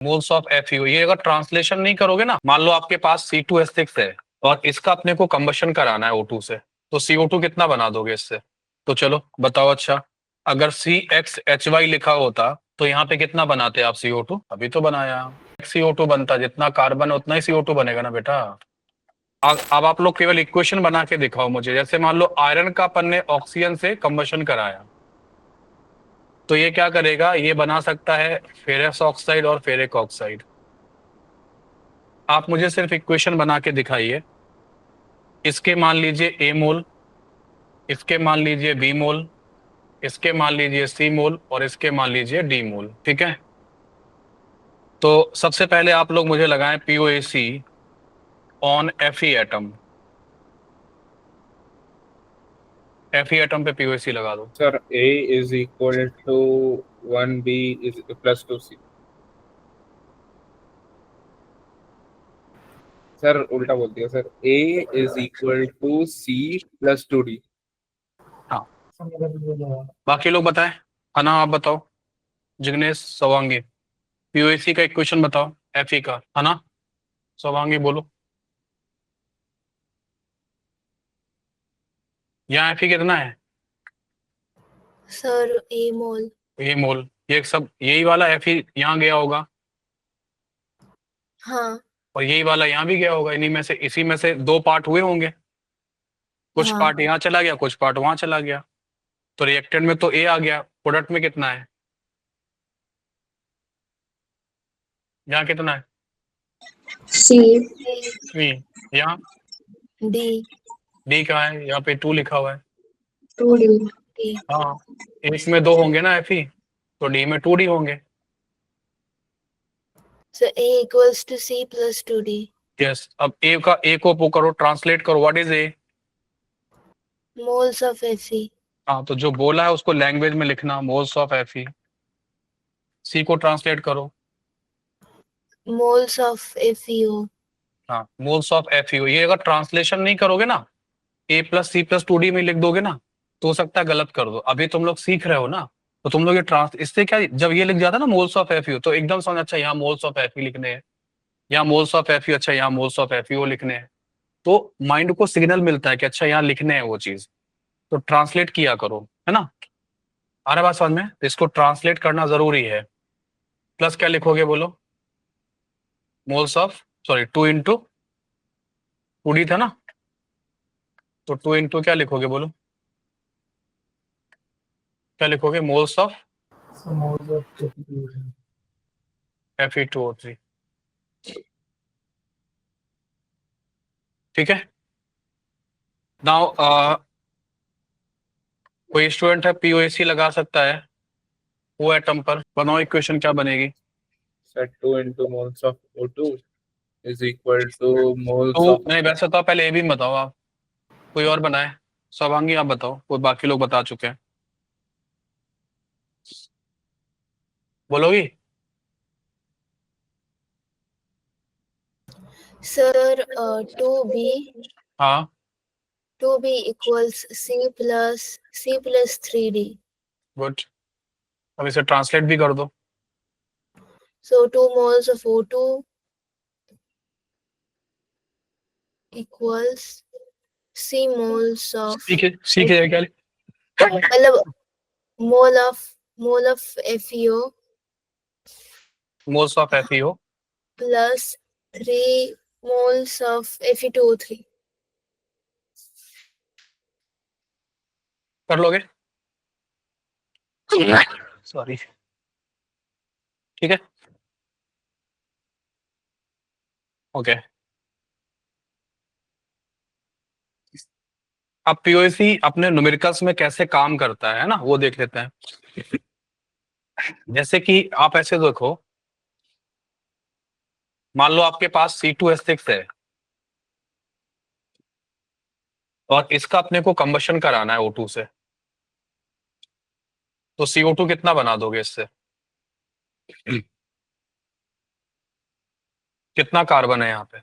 Moles of FeO। ये अगर translation नहीं करोगे ना, मान लो आपके पास C2H6 है और इसका अपने को कंबशन कराना है O2 से, तो CO2 कितना बना दोगे इससे? तो चलो बताओ। अच्छा, अगर CXHY लिखा होता तो यहाँ पे कितना बनाते आप CO2? अभी तो बनाया। CO2 बनता, जितना कार्बन है उतना ही CO2 बनेगा ना बेटा। अब आप लोग केवल इक्वेशन बना के दिखाओ मुझे। जैसे मान लो आयरन का अपन ने ऑक्सीजन से कंबशन कराया, तो ये क्या करेगा? ये बना सकता है फेरस ऑक्साइड और फेरिक ऑक्साइड। आप मुझे सिर्फ इक्वेशन बना के दिखाइए। इसके मान लीजिए A मोल, इसके मान लीजिए B मोल, इसके मान लीजिए C मोल और इसके मान लीजिए D मोल। ठीक है, तो सबसे पहले आप लोग मुझे लगाएं POAC on Fe atom. Fe atom पे POAC लगा दो। Sir A is equal to 1B is plus 2C। Sir उल्टा बोल दिया sir, A is equal to C plus 2D। हाँ, बाकी लोग बताएं। अना आप बताओ, जिग्नेश सवांगी POAC का इक्वेशन बताओ Fe का। अना सवांगी बोलो, यहाँ Fe कितना है? सर A मोल। ये मोल, ये सब यही वाला Fe यहाँ गया होगा हाँ और यही वाला यहाँ भी गया होगा। इन्हीं में से, इसी में से दो पार्ट हुए होंगे। कुछ हाँ पार्ट यहाँ चला गया, कुछ पार्ट वहां चला गया। तो रिएक्टेंट में तो A आ गया, प्रोडक्ट में कितना है? यहाँ कितना है? C V। यहाँ D D कहाँ है? यहाँ पे 2 लिखा हुआ है। 2D D। हाँ, एक में 2 होंगे ना Fe, तो D में 2D होंगे। So A equals to C plus 2D. Yes, अब A को वो करो, ट्रांसलेट करो। What is A? Moles of Fe. हाँ, तो जो बोला है उसको लैंग्वेज में लिखना, मोल्स ऑफ Fe। C को ट्रांसलेट करो। Moles of FeO. हाँ, मोल्स ऑफ FeO। ये अगर ट्रांसलेशन नहीं करोगे ना, A plus C plus 2D में लिख दोगे ना, तो हो सकता है गलत कर दो। अभी तुम लोग सीख रहे हो ना, तो तुम लोग ये इससे क्या, जब ये लिख जाता है ना मोल्स ऑफ FeO, तो एकदम समझ, अच्छा यहाँ मोल्स ऑफ Fe लिखने हैं, यहाँ मोल्स ऑफ FeO, अच्छा यहाँ मोल्स ऑफ FeO लिखने हैं। तो माइंड को सिग्नल मिलता है कि अच्छा यहाँ लिखने हैं वो चीज। तो ट्रांसलेट किया करो, है ना। आ रहा बात समझ में? तो इसको ट्रांसलेट करना जरूरी है। प्लस क्या लिखोगे बोलो? मोल्स ऑफ, सॉरी 2 × 2D था ना, तो 2 × क्या लिखोगे बोलो? क्या लिखोगे? Moles of Fe2O3। ठीक है। नाउ कोई स्टूडेंट है POAC लगा सकता है वो एटम पर। बनाओ इक्वेशन, क्या बनेगी? Sir 2 into moles of O2 is equal to moles तो of नहीं, वैसे तो आप पहले A भी बताओ। आप कोई और बनाए? सवांगी आप बताओ, कोई बाकी लोग बता चुके हैं। बोलोगी? Sir 2B. हाँ, 2B equals C plus 3D. Good. अब इसे ट्रांसलेट भी कर दो। So 2 moles of O2 equals C moles of सीखे क्या? मतलब mole of FeO moles of FeO plus 3 moles of Fe2O3. कर लोगे? सॉरी। ठीक है, ओके। अब POAC अपने न्यूमेरिकल्स में कैसे काम करता है ना, वो देख लेते हैं। जैसे कि आप ऐसे देखो, मान लो आपके पास C2H6 है और इसका अपने को कंबशन कराना है O2 से, तो CO2 कितना बना दोगे इससे? कितना कार्बन है यहाँ पे?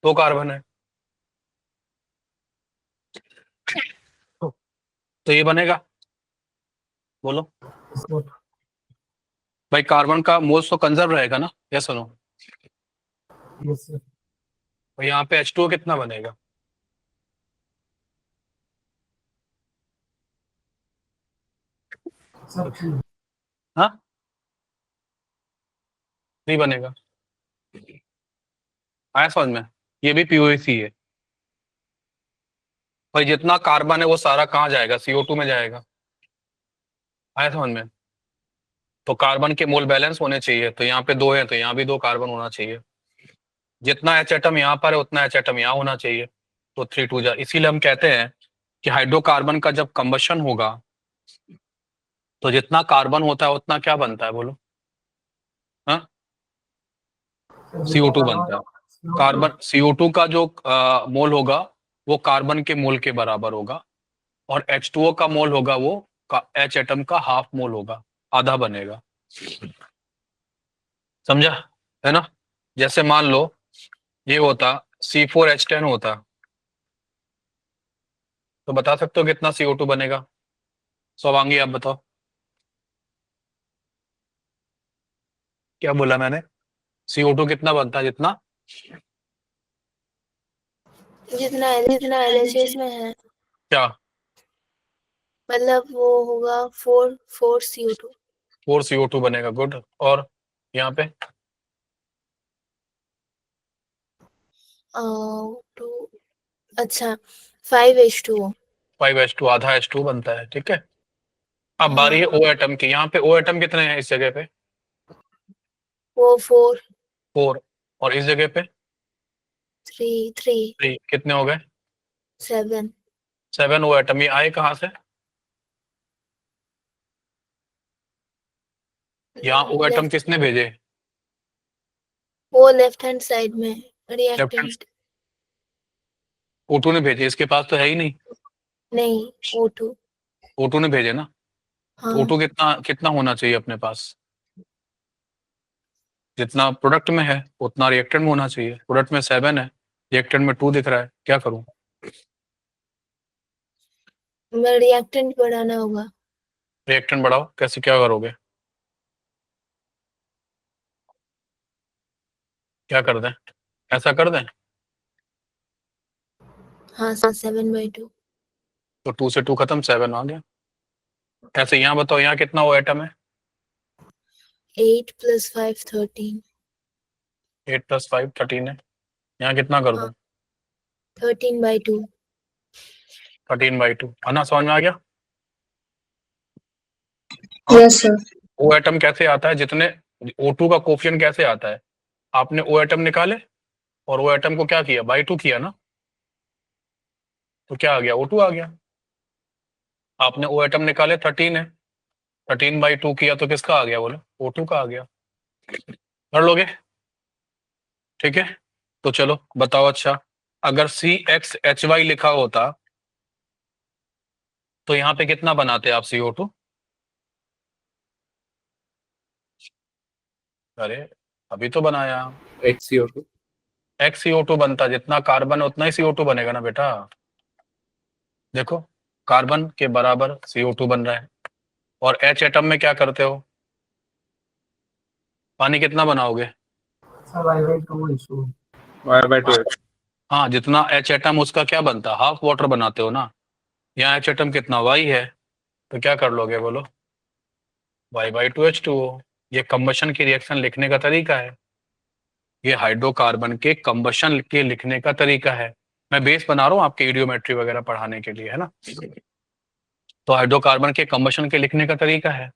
दो कार्बन है, तो ये बनेगा। बोलो भाई, कार्बन का मोल्स तो कंजर्व रहेगा ना, या सुनो। तो यहाँ पे H2O कितना बनेगा? हाँ, 3 बनेगा। आया समझ में? ये भी POC है भाई, जितना कार्बन है वो सारा कहाँ जाएगा? CO2 में जाएगा। आया समझ में? तो कार्बन के मोल बैलेंस होने चाहिए, तो यहाँ पे 2 है तो यहाँ भी 2 कार्बन होना चाहिए। जितना H एटम यहाँ पर है उतना H एटम यहाँ होना चाहिए, तो 3 2 जा। इसीलिए हम कहते हैं कि हाइड्रोकार्बन का जब कंबशन होगा तो जितना कार्बन होता है उतना क्या बनता है बोलो? हाँ, CO2 बनता है। कार्बन CO2 का जो मोल होगा वो कार्बन के मोल के बराबर होगा, और H2O का मोल होगा वो H एटम का हाफ मोल होगा, आधा बनेगा। समझा है ना? जैसे मान लो ये होता C4H10 होता, तो बता सकते हो कितना CO2 बनेगा? स्वांगी आप बताओ। क्या बोला मैंने? CO2 कितना बनता है? जितना जितना LHS में है, क्या? मतलब वो होगा 4 CO2। 4 CO2 बनेगा। गुड। और यहाँ पे 2, अच्छा 5 H2O। 5 H2, आधा H2 बनता है। ठीक है, अब बारी है हाँ, O एटम की। यहाँ पे O एटम कितने हैं इस जगह पे? वो 4 4। और इस जगह पे 3 3। कितने हो गए? 7। 7 O एटम। ये आए कहाँ से? यहाँ O एटम किसने भेजे? वो लेफ्ट हैंड साइड में लेफ्ट हैंड रिएक्टेंट। O2 ने भेजे, इसके पास तो है ही नहीं। नहीं, O2। O2 ने भेजे ना, तो हाँ, O2 कितना कितना होना चाहिए अपने पास? जितना प्रोडक्ट में है उतना रिएक्टेंट में होना चाहिए। प्रोडक्ट में 7 है, रिएक्टेंट में 2 दिख रहा है, क्या करूं? मैं रिएक्टेंट बढ़ाना होगा। रिएक्टेंट बढ़ाओ, कैसे क्या करोगे? क्या कर दें? ऐसा कर दें हाँ, 7/2। तो 2 से 2 खत्म, 7 आ गया। ऐसे यहाँ बताओ, यहाँ कितना वो एटम है? 8 + 5 13। 8 + 5 13 है। यहाँ कितना कर हाँ, दूं? 13/2। 13/2 है ना? समझ में आ गया? Yes, sir. ओ एटम कैसे आता है? जितने O2 का कोफिशिएंट कैसे आता है? आपने ओ एटम निकाले और ओ एटम को क्या किया? बाई 2 किया ना, तो क्या आ गया? O2 आ गया। आपने ओ एटम निकाले 13 है, 13/2 किया तो किसका आ गया बोलो? O2 का आ गया। कर लोगे? ठीक है, तो चलो बताओ। अच्छा, अगर CXHY लिखा होता तो यहाँ पे कितना बनाते आप CO2? अरे अभी तो बनाया। HCO2। XCO2 बनता, जितना कार्बन है उतना ही CO2 बनेगा ना बेटा। देखो, कार्बन के बराबर CO2 बन रहा है। और H एटम में क्या करते हो? पानी कितना बनाओगे? Y/2H। हाँ, जितना H एटम उसका क्या बनता? हाफ वाटर बनाते हो ना। यहाँ H एटम कितना? Y है, तो क्या कर लोगे बोलो? Y/2H2O। ये कंबशन की रिएक्शन लिखने का तरीका है। ये हाइड्रोकार्बन के कंबशन के लिखने का तरीका है। मैं बेस बना रहा हूँ आपके इडियोमेट्री वगैरह पढ़ाने के लिए, है ना? तो हाइड्रोकार्बन के कंबशन के लिखने का तरीका है।